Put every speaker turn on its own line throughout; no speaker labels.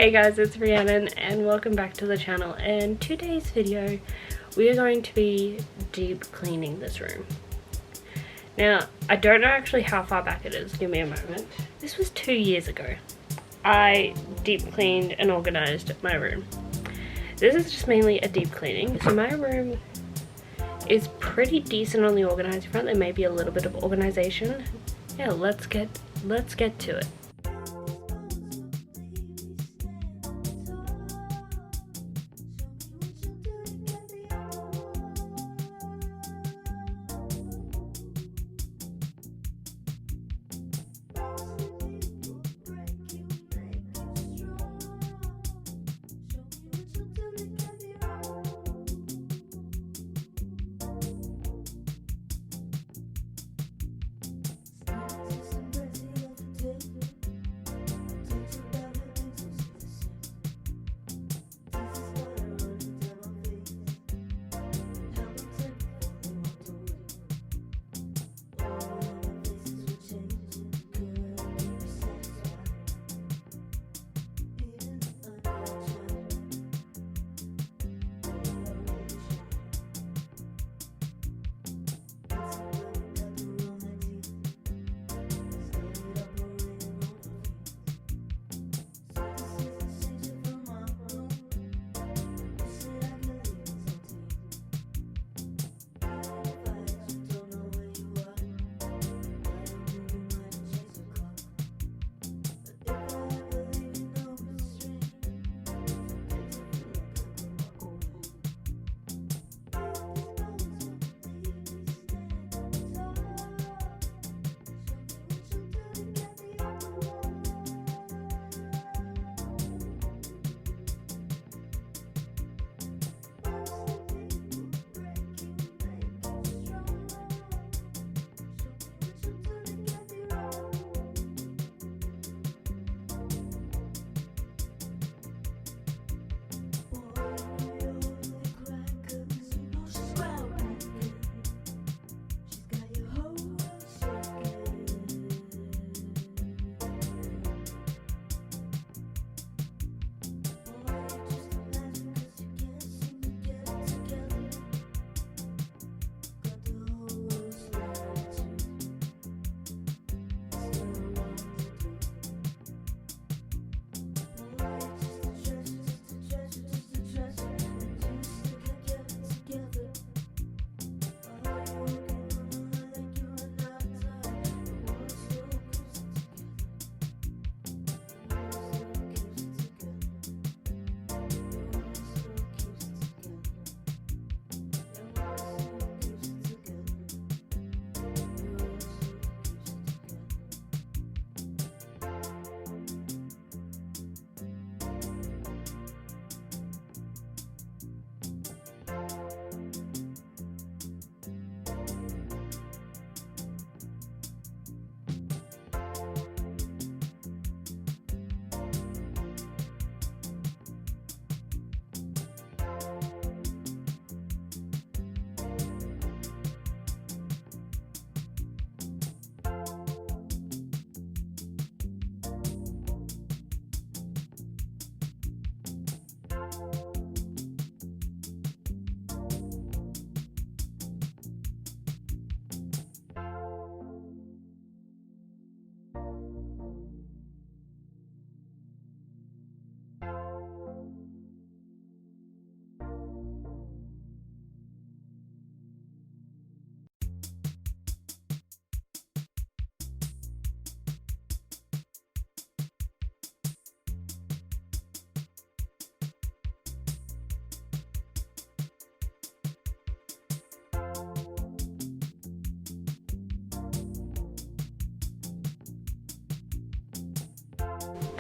Hey guys, it's Rhiannon and welcome back to the channel. In today's video we are going to be deep cleaning this room. Now I don't know actually how far back it is, give me a moment. This was 2 years ago. I deep cleaned and organized my room. This is just mainly a deep cleaning, so my room is pretty decent on the organized front. There may be a little bit of organization. Yeah, let's get to it.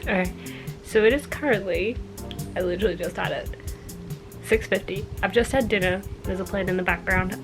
Okay, so it is currently, I literally just had it, 6:50. I've just had dinner. There's a plate in the background.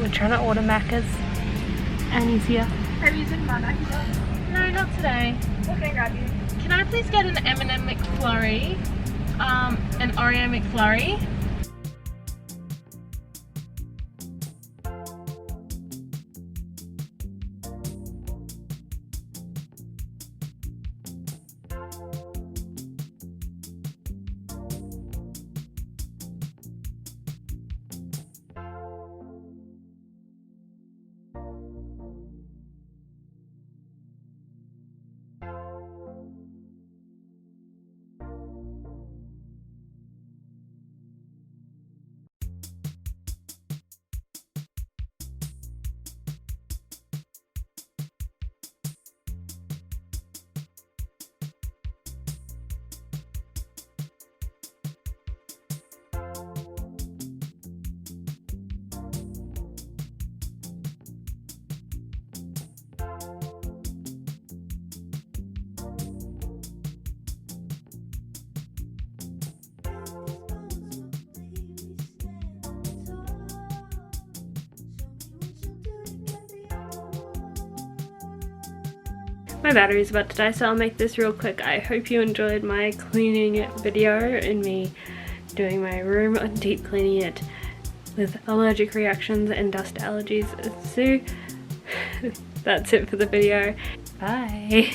We're trying to order Macca's. Annie's here.
Are you using my Macca's?
No, not today.
What can I grab you?
Can I please get an M&M McFlurry? An Oreo McFlurry? My battery's about to die, so I'll make this real quick. I hope you enjoyed my cleaning video and me doing my room and deep cleaning it with allergic reactions and dust allergies. So that's it for the video. Bye.